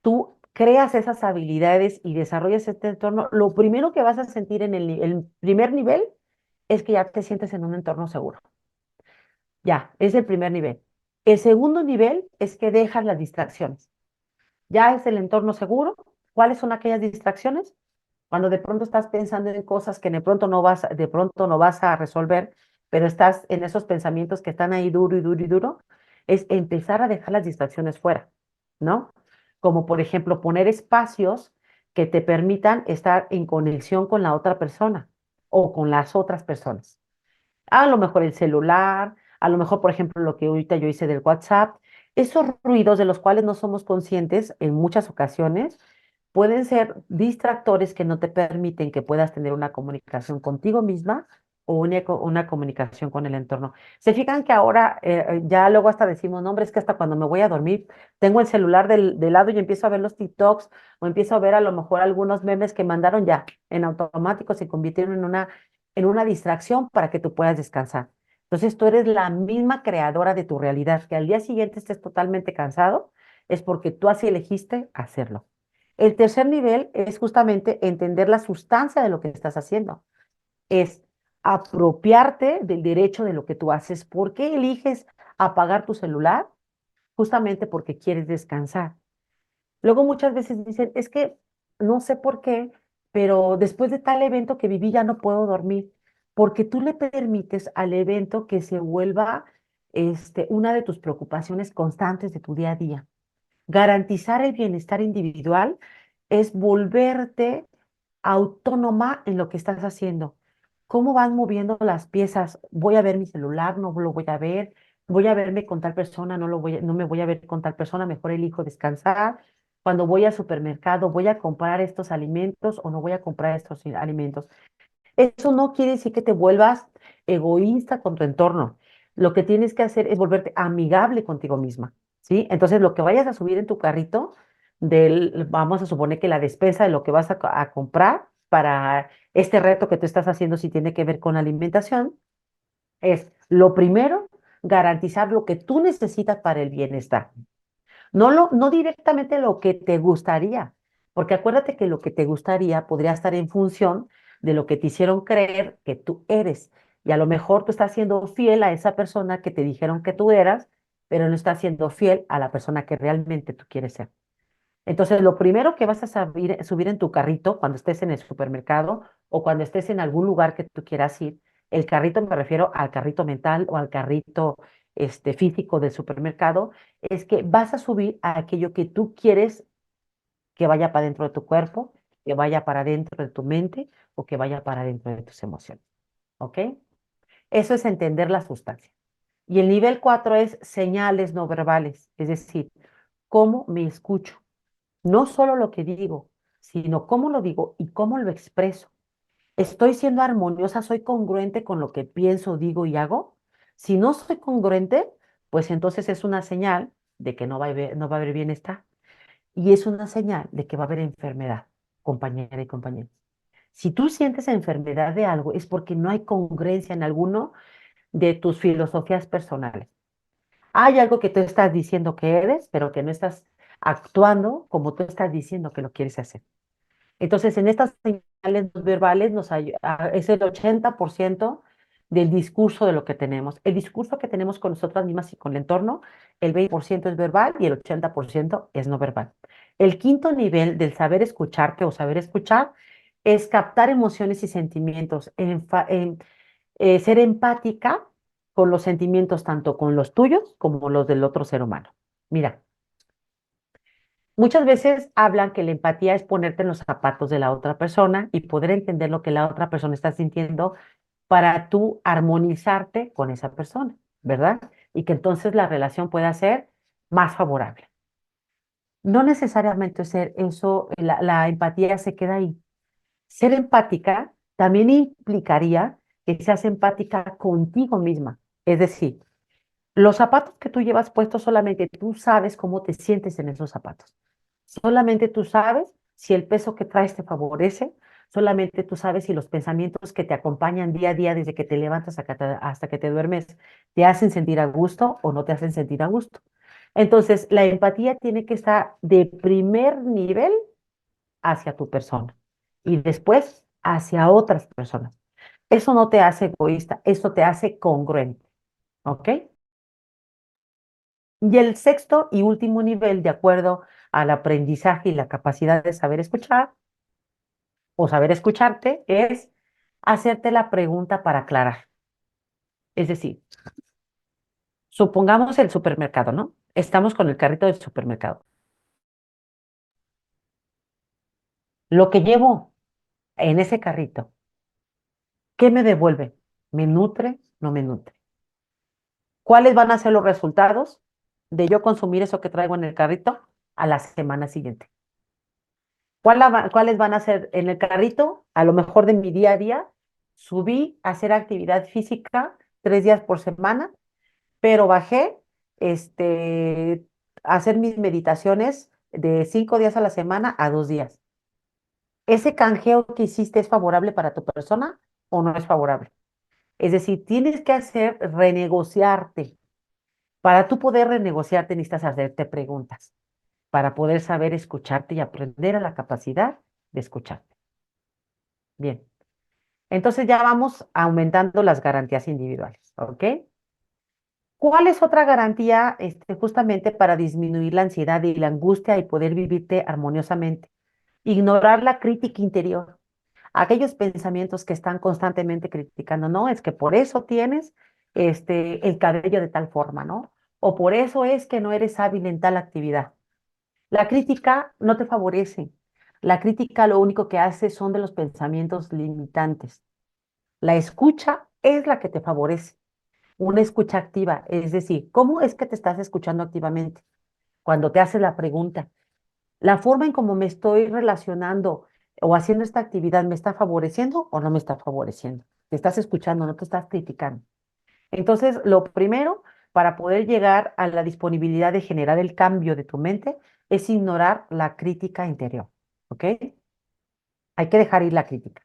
tú creas esas habilidades y desarrollas este entorno, lo primero que vas a sentir en el primer nivel es que ya te sientes en un entorno seguro. Ya, es el primer nivel. El segundo nivel es que dejas las distracciones. Ya es el entorno seguro. ¿Cuáles son aquellas distracciones? Cuando de pronto estás pensando en cosas que de pronto no vas a resolver, pero estás en esos pensamientos que están ahí duro y duro y duro, es empezar a dejar las distracciones fuera, ¿no? Como por ejemplo poner espacios que te permitan estar en conexión con la otra persona o con las otras personas. A lo mejor el celular, a lo mejor, por ejemplo, lo que ahorita yo hice del WhatsApp, esos ruidos de los cuales no somos conscientes en muchas ocasiones pueden ser distractores que no te permiten que puedas tener una comunicación contigo misma o una comunicación con el entorno. Se fijan que ahora ya luego hasta decimos, no, hombre, es que hasta cuando me voy a dormir tengo el celular del lado y empiezo a ver los TikToks o empiezo a ver a lo mejor algunos memes que mandaron ya en automático, se convirtieron en una distracción para que tú puedas descansar. Entonces tú eres la misma creadora de tu realidad, que al día siguiente estés totalmente cansado, es porque tú así elegiste hacerlo. El tercer nivel es justamente entender la sustancia de lo que estás haciendo. Es apropiarte del derecho de lo que tú haces. ¿Por qué eliges apagar tu celular? Justamente porque quieres descansar. Luego muchas veces dicen, es que no sé por qué, pero después de tal evento que viví ya no puedo dormir, porque tú le permites al evento que se vuelva una de tus preocupaciones constantes de tu día a día. Garantizar el bienestar individual es volverte autónoma en lo que estás haciendo. ¿Cómo van moviendo las piezas? Voy a ver mi celular, no lo voy a ver. Voy a verme con tal persona, no me voy a ver con tal persona, mejor elijo descansar. Cuando voy al supermercado, voy a comprar estos alimentos o no voy a comprar estos alimentos. Eso no quiere decir que te vuelvas egoísta con tu entorno. Lo que tienes que hacer es volverte amigable contigo misma, ¿sí? Entonces, lo que vayas a subir en tu carrito, vamos a suponer que la despensa de lo que vas a comprar para este reto que tú estás haciendo, si tiene que ver con alimentación, es lo primero, garantizar lo que tú necesitas para el bienestar. No directamente lo que te gustaría, porque acuérdate que lo que te gustaría podría estar en función de lo que te hicieron creer que tú eres. Y a lo mejor tú estás siendo fiel a esa persona que te dijeron que tú eras, pero no estás siendo fiel a la persona que realmente tú quieres ser. Entonces, lo primero que vas a subir en tu carrito cuando estés en el supermercado o cuando estés en algún lugar que tú quieras ir, el carrito me refiero al carrito mental o al carrito físico del supermercado, es que vas a subir a aquello que tú quieres que vaya para dentro de tu cuerpo, que vaya para dentro de tu mente o que vaya para dentro de tus emociones. ¿Ok? Eso es entender la sustancia. Y el nivel 4 es señales no verbales, es decir, cómo me escucho. No solo lo que digo, sino cómo lo digo y cómo lo expreso. ¿Estoy siendo armoniosa? ¿Soy congruente con lo que pienso, digo y hago? Si no soy congruente, pues entonces es una señal de que no va a haber bienestar. Y es una señal de que va a haber enfermedad, compañera y compañero. Si tú sientes enfermedad de algo, es porque no hay congruencia en alguno de tus filosofías personales. Hay algo que tú estás diciendo que eres, pero que no estás actuando como tú estás diciendo que lo quieres hacer. Entonces, en estas señales no verbales es el 80% del discurso de lo que tenemos. El discurso que tenemos con nosotras mismas y con el entorno, el 20% es verbal y el 80% es no verbal. El quinto nivel del saber escucharte o saber escuchar es captar emociones y sentimientos, ser empática con los sentimientos, tanto con los tuyos como los del otro ser humano. Mira, muchas veces hablan que la empatía es ponerte en los zapatos de la otra persona y poder entender lo que la otra persona está sintiendo para tú armonizarte con esa persona, ¿verdad? Y que entonces la relación pueda ser más favorable. No necesariamente ser eso, la empatía se queda ahí. Ser empática también implicaría que seas empática contigo misma. Es decir, los zapatos que tú llevas puestos solamente tú sabes cómo te sientes en esos zapatos. Solamente tú sabes si el peso que traes te favorece, solamente tú sabes si los pensamientos que te acompañan día a día desde que te levantas hasta que te duermes te hacen sentir a gusto o no te hacen sentir a gusto. Entonces, la empatía tiene que estar de primer nivel hacia tu persona y después hacia otras personas. Eso no te hace egoísta, eso te hace congruente, ¿ok? Y el sexto y último nivel, de acuerdo al aprendizaje y la capacidad de saber escuchar o saber escucharte, es hacerte la pregunta para aclarar. Es decir, supongamos el supermercado, ¿no? Estamos con el carrito del supermercado. Lo que llevo en ese carrito, ¿qué me devuelve? ¿Me nutre? ¿No me nutre? ¿Cuáles van a ser los resultados de yo consumir eso que traigo en el carrito a la semana siguiente? ¿Cuáles van a ser en el carrito? A lo mejor de mi día a día, subí a hacer actividad física 3 días por semana, pero bajé a hacer mis meditaciones de 5 días a la semana a 2 días. ¿Ese canjeo que hiciste es favorable para tu persona o no es favorable? Es decir, tienes que renegociarte. Para tú poder renegociarte necesitas hacerte preguntas para poder saber escucharte y aprender a la capacidad de escucharte. Bien. Entonces ya vamos aumentando las garantías individuales, ¿ok? ¿Cuál es otra garantía justamente para disminuir la ansiedad y la angustia y poder vivirte armoniosamente? Ignorar la crítica interior, aquellos pensamientos que están constantemente criticando, no, es que por eso tienes el cabello de tal forma, ¿no? O por eso es que no eres hábil en tal actividad. La crítica no te favorece. La crítica lo único que hace son de los pensamientos limitantes. La escucha es la que te favorece, una escucha activa, es decir, ¿cómo es que te estás escuchando activamente? Cuando te haces la pregunta, ¿la forma en cómo me estoy relacionando o haciendo esta actividad me está favoreciendo o no me está favoreciendo? Te estás escuchando, no te estás criticando. Entonces, lo primero para poder llegar a la disponibilidad de generar el cambio de tu mente es ignorar la crítica interior, ¿ok? Hay que dejar ir la crítica.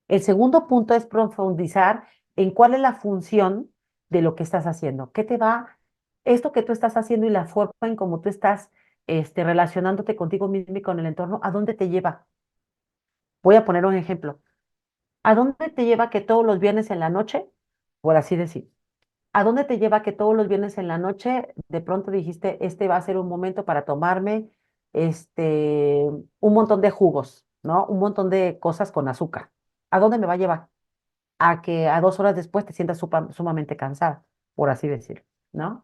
El segundo punto es profundizar en cuál es la función de lo que estás haciendo. ¿Qué te va, esto que tú estás haciendo y la forma en cómo tú estás relacionándote contigo mismo y con el entorno, ¿a dónde te lleva? Voy a poner un ejemplo. ¿A dónde te lleva que todos los viernes en la noche, por así decir, a dónde te lleva que todos los viernes en la noche de pronto dijiste, este va a ser un momento para tomarme un montón de jugos, ¿no? Un montón de cosas con azúcar? ¿A dónde me va a llevar? A que a 2 horas después te sientas sumamente cansada, por así decirlo, ¿no?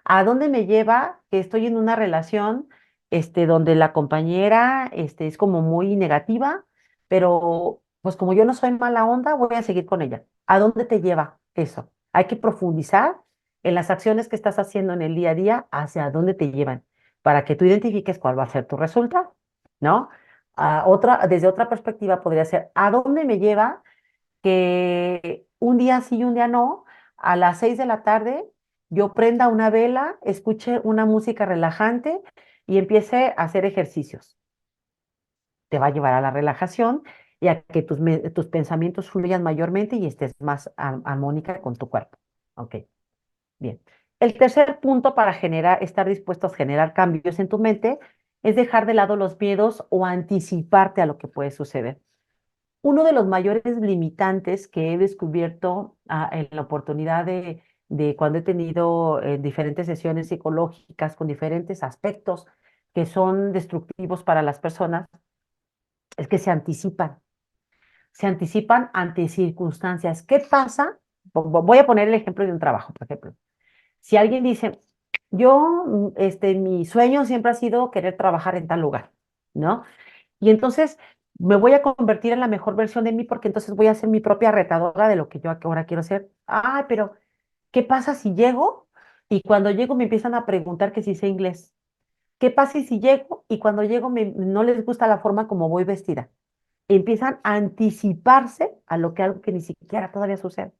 ¿A dónde me lleva que estoy en una relación donde la compañera es como muy negativa, pero pues como yo no soy mala onda, voy a seguir con ella? ¿A dónde te lleva eso? Hay que profundizar en las acciones que estás haciendo en el día a día, hacia dónde te llevan, para que tú identifiques cuál va a ser tu resultado, ¿no? Desde otra perspectiva podría ser, ¿a dónde me lleva que un día sí y un día no, a las 6 de la tarde, yo prenda una vela, escuche una música relajante y empiece a hacer ejercicios? Te va a llevar a la relajación y a que tus pensamientos fluyan mayormente y estés más armónica con tu cuerpo. Ok, bien. El tercer punto para estar dispuestos a generar cambios en tu mente es dejar de lado los miedos o anticiparte a lo que puede suceder. Uno de los mayores limitantes que he descubierto en la oportunidad de cuando he tenido diferentes sesiones psicológicas con diferentes aspectos que son destructivos para las personas es que se anticipan ante circunstancias. ¿Qué pasa? Voy a poner el ejemplo de un trabajo, por ejemplo. Si alguien dice, yo, mi sueño siempre ha sido querer trabajar en tal lugar, ¿no? Y entonces me voy a convertir en la mejor versión de mí porque entonces voy a ser mi propia retadora de lo que yo ahora quiero ser. Ah, pero ¿qué pasa si llego y cuando llego me empiezan a preguntar que si sé inglés? ¿Qué pasa si llego y cuando llego no les gusta la forma como voy vestida? Empiezan a anticiparse a algo que ni siquiera todavía sucede.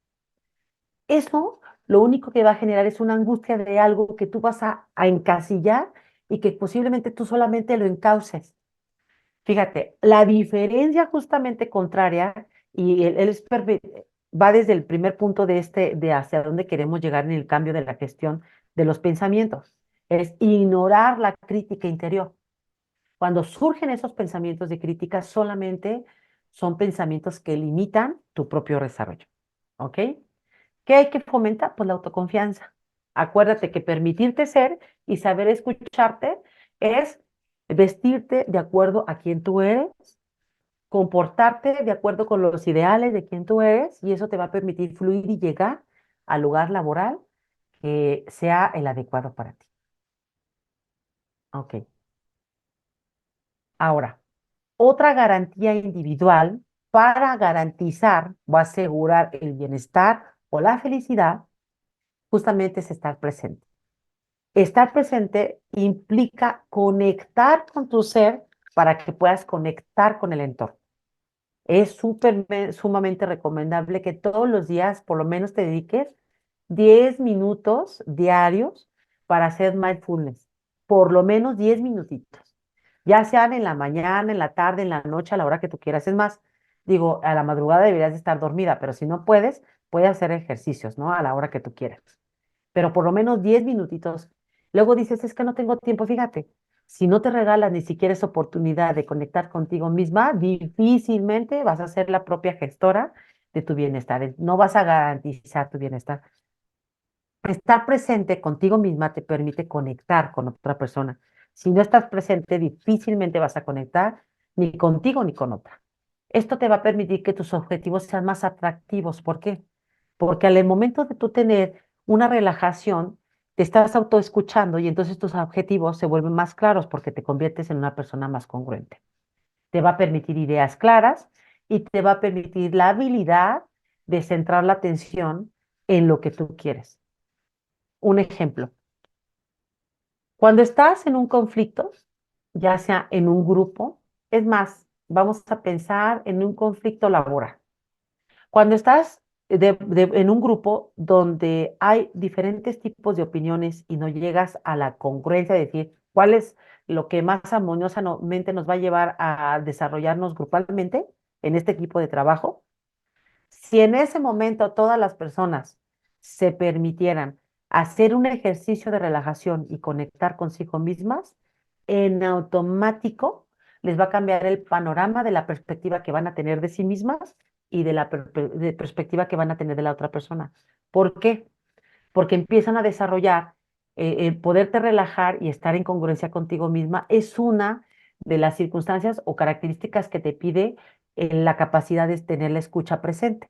Eso lo único que va a generar es una angustia de algo que tú vas a encasillar y que posiblemente tú solamente lo encauces. Fíjate, la diferencia justamente contraria, y va desde el primer punto de hacia dónde queremos llegar en el cambio de la gestión de los pensamientos, es ignorar la crítica interior. Cuando surgen esos pensamientos de crítica, solamente son pensamientos que limitan tu propio desarrollo. ¿Ok? ¿Qué hay que fomentar? Pues la autoconfianza. Acuérdate que permitirte ser y saber escucharte es vestirte de acuerdo a quien tú eres, comportarte de acuerdo con los ideales de quien tú eres, y eso te va a permitir fluir y llegar al lugar laboral que sea el adecuado para ti. Ok. Ahora, otra garantía individual para garantizar o asegurar el bienestar o la felicidad justamente es estar presente. Estar presente implica conectar con tu ser para que puedas conectar con el entorno. Es sumamente recomendable que todos los días por lo menos te dediques 10 minutos diarios para hacer mindfulness. Por lo menos 10 minutitos. Ya sean en la mañana, en la tarde, en la noche, a la hora que tú quieras. Es más, digo, a la madrugada deberías de estar dormida, pero si no puedes, puedes hacer ejercicios, ¿no? A la hora que tú quieras, pero por lo menos 10 minutitos. Luego dices, es que no tengo tiempo, fíjate, si no te regalas ni siquiera esa oportunidad de conectar contigo misma, difícilmente vas a ser la propia gestora de tu bienestar, no vas a garantizar tu bienestar. Estar presente contigo misma te permite conectar con otra persona. Si no estás presente, difícilmente vas a conectar ni contigo ni con otra. Esto te va a permitir que tus objetivos sean más atractivos. ¿Por qué? Porque al momento de tú tener una relajación, te estás autoescuchando y entonces tus objetivos se vuelven más claros porque te conviertes en una persona más congruente. Te va a permitir ideas claras y te va a permitir la habilidad de centrar la atención en lo que tú quieres. Un ejemplo, cuando estás en un conflicto, ya sea en un grupo, es más, vamos a pensar en un conflicto laboral. Cuando estás en un grupo donde hay diferentes tipos de opiniones y no llegas a la congruencia de decir cuál es lo que más armoniosamente nos va a llevar a desarrollarnos grupalmente en este equipo de trabajo, si en ese momento todas las personas se permitieran hacer un ejercicio de relajación y conectar consigo mismas, en automático les va a cambiar el panorama de la perspectiva que van a tener de sí mismas y de la perspectiva que van a tener de la otra persona. ¿Por qué? Porque empiezan a desarrollar el poderte relajar y estar en congruencia contigo misma es una de las circunstancias o características que te pide la capacidad de tener la escucha presente.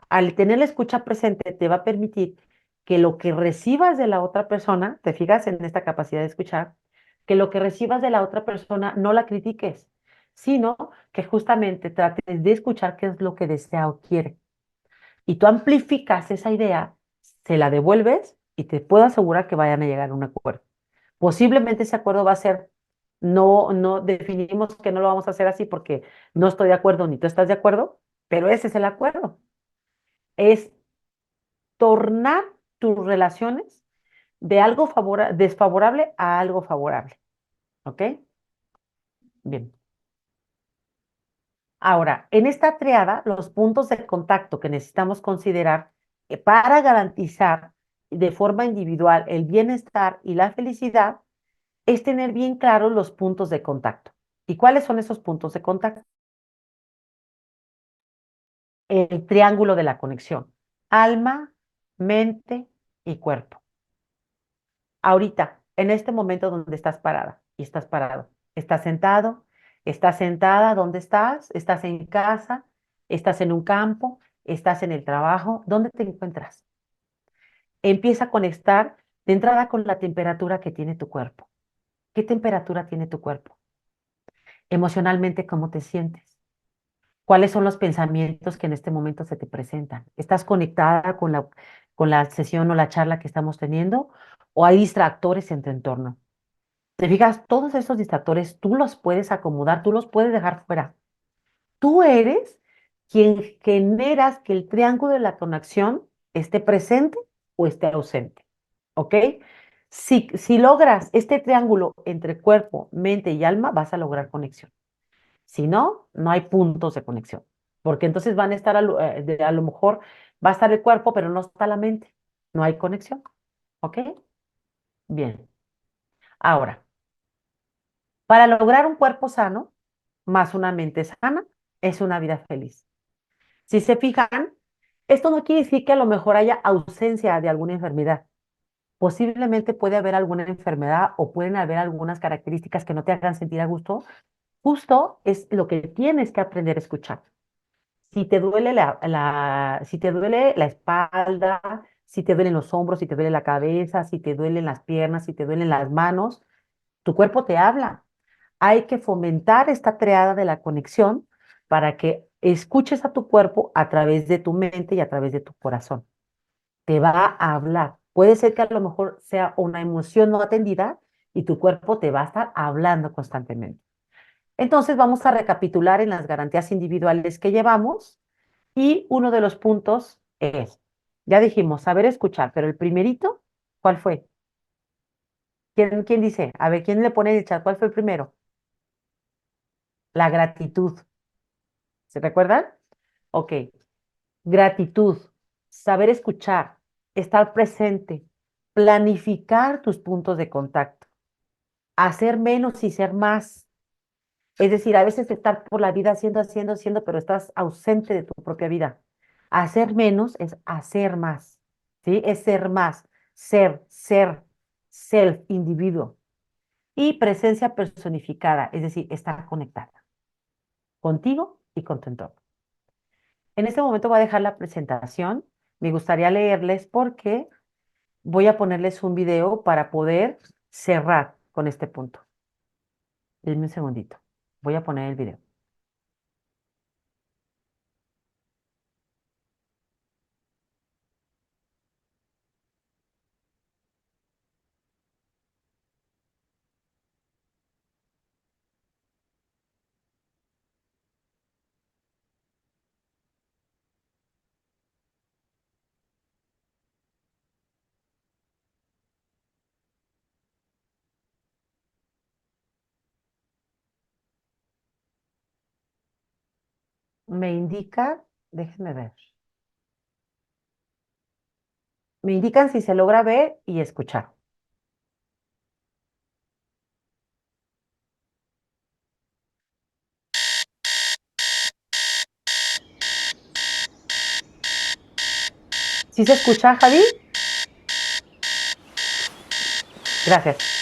Al tener la escucha presente, te va a permitir que lo que recibas de la otra persona, te fijas en esta capacidad de escuchar, que lo que recibas de la otra persona no la critiques, sino que justamente trates de escuchar qué es lo que desea o quiere. Y tú amplificas esa idea, se la devuelves y te puedo asegurar que vayan a llegar a un acuerdo. Posiblemente ese acuerdo va a ser No definimos que no lo vamos a hacer así porque no estoy de acuerdo ni tú estás de acuerdo, pero ese es el acuerdo. Es tornar tus relaciones de algo desfavorable a algo favorable. ¿Ok? Bien. Ahora, en esta triada, los puntos de contacto que necesitamos considerar para garantizar de forma individual el bienestar y la felicidad es tener bien claros los puntos de contacto. ¿Y cuáles son esos puntos de contacto? El triángulo de la conexión: alma, mente y cuerpo. Ahorita, en este momento donde estás parada y estás parado, estás sentado, estás sentada, ¿dónde estás? ¿Estás en casa? ¿Estás en un campo? ¿Estás en el trabajo? ¿Dónde te encuentras? Empieza a conectar de entrada con la temperatura que tiene tu cuerpo. ¿Qué temperatura tiene tu cuerpo? Emocionalmente, ¿cómo te sientes? ¿Cuáles son los pensamientos que en este momento se te presentan? ¿Estás conectada con la sesión o la charla que estamos teniendo? ¿O hay distractores en tu entorno? Te fijas, todos esos distractores tú los puedes acomodar, tú los puedes dejar fuera. Tú eres quien generas que el triángulo de la conexión esté presente o esté ausente. ¿Ok? Si logras este triángulo entre cuerpo, mente y alma, vas a lograr conexión. Si no, no hay puntos de conexión. Porque entonces van a estar, a lo mejor va a estar el cuerpo, pero no está la mente. No hay conexión. ¿Ok? Bien. Ahora, para lograr un cuerpo sano, más una mente sana, es una vida feliz. Si se fijan, esto no quiere decir que a lo mejor haya ausencia de alguna enfermedad. Posiblemente puede haber alguna enfermedad o pueden haber algunas características que no te hagan sentir a gusto. Justo es lo que tienes que aprender a escuchar. Si te duele si te duele la espalda, si te duelen los hombros, si te duele la cabeza, si te duelen las piernas, si te duelen las manos, tu cuerpo te habla. Hay que fomentar esta triada de la conexión para que escuches a tu cuerpo a través de tu mente y a través de tu corazón. Te va a hablar. Puede ser que a lo mejor sea una emoción no atendida y tu cuerpo te va a estar hablando constantemente. Entonces vamos a recapitular en las garantías individuales que llevamos y uno de los puntos es, ya dijimos, saber escuchar, pero el primerito, ¿cuál fue? ¿Quién dice? A ver, ¿quién le pone en el chat? ¿Cuál fue el primero? La gratitud. ¿Se recuerdan? Ok. Gratitud, saber escuchar, estar presente, planificar tus puntos de contacto, hacer menos y ser más. Es decir, a veces estar por la vida haciendo, pero estás ausente de tu propia vida. Hacer menos es hacer más, ¿sí? Es ser más, ser, self, individuo. Y presencia personificada, es decir, estar conectada contigo y con tu entorno. En este momento voy a dejar la presentación. Me gustaría leerles porque voy a ponerles un video para poder cerrar con este punto. Denme un segundito. Voy a poner el video. Me indica, déjenme ver. Me indican si se logra ver y escuchar. ¿Sí se escucha, Javi? Gracias.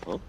¿no?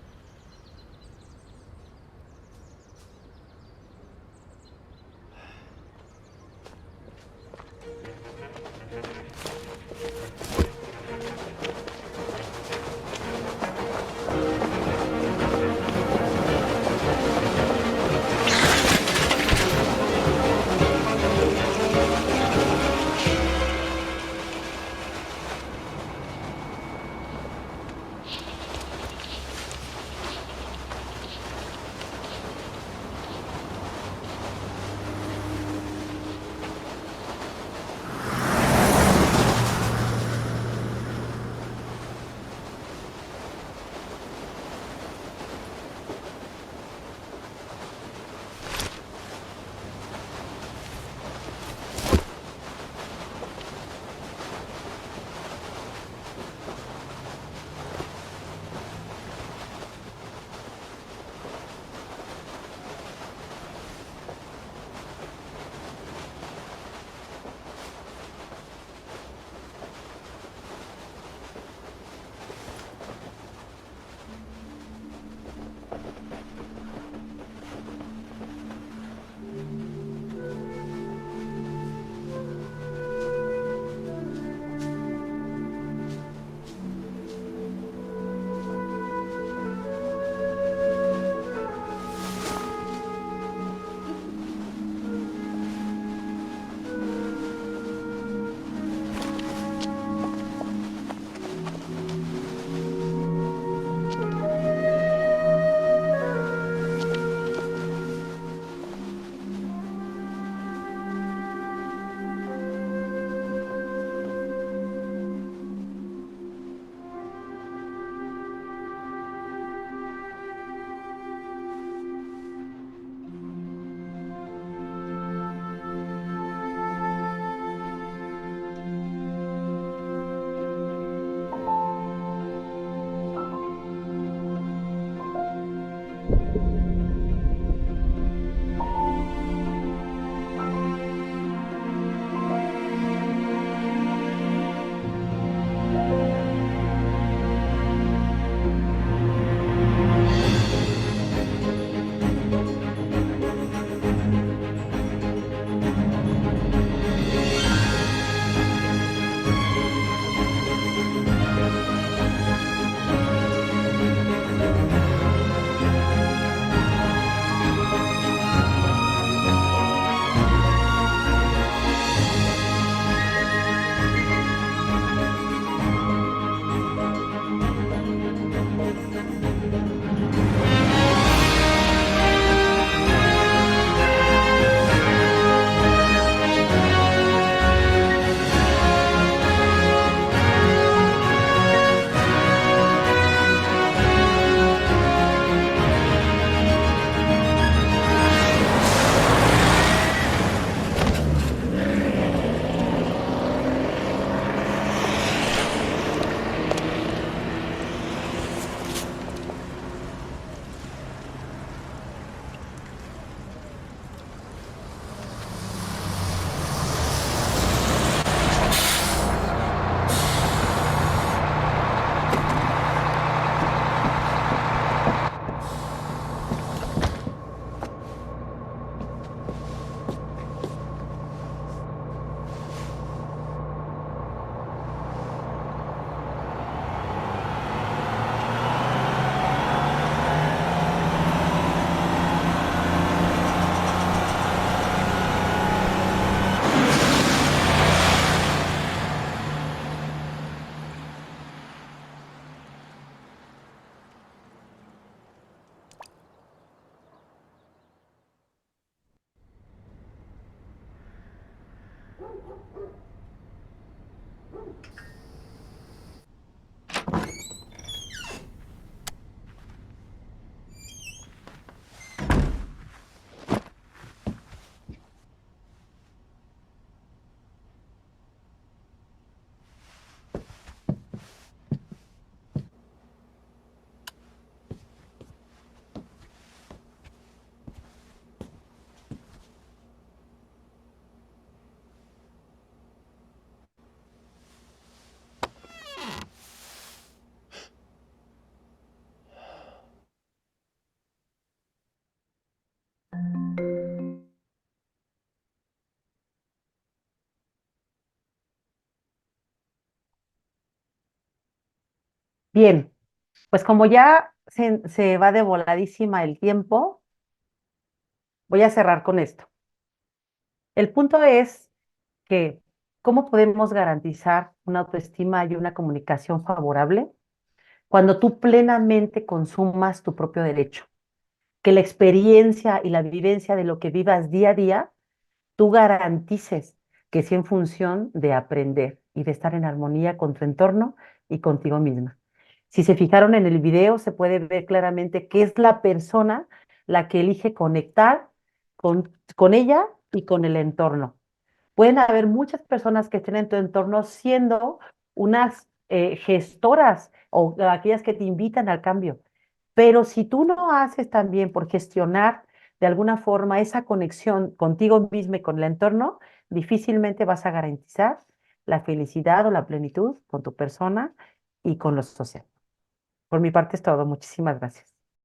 Bien, pues como ya se va de voladísima el tiempo, voy a cerrar con esto. El punto es que, ¿cómo podemos garantizar una autoestima y una comunicación favorable cuando tú plenamente consumas tu propio derecho? Que la experiencia y la vivencia de lo que vivas día a día, tú garantices que es en función de aprender y de estar en armonía con tu entorno y contigo misma. Si se fijaron en el video, se puede ver claramente que es la persona la que elige conectar con ella y con el entorno. Pueden haber muchas personas que estén en tu entorno siendo unas gestoras o aquellas que te invitan al cambio. Pero si tú no haces también por gestionar de alguna forma esa conexión contigo mismo y con el entorno, difícilmente vas a garantizar la felicidad o la plenitud con tu persona y con lo social. Por mi parte es todo. Muchísimas gracias.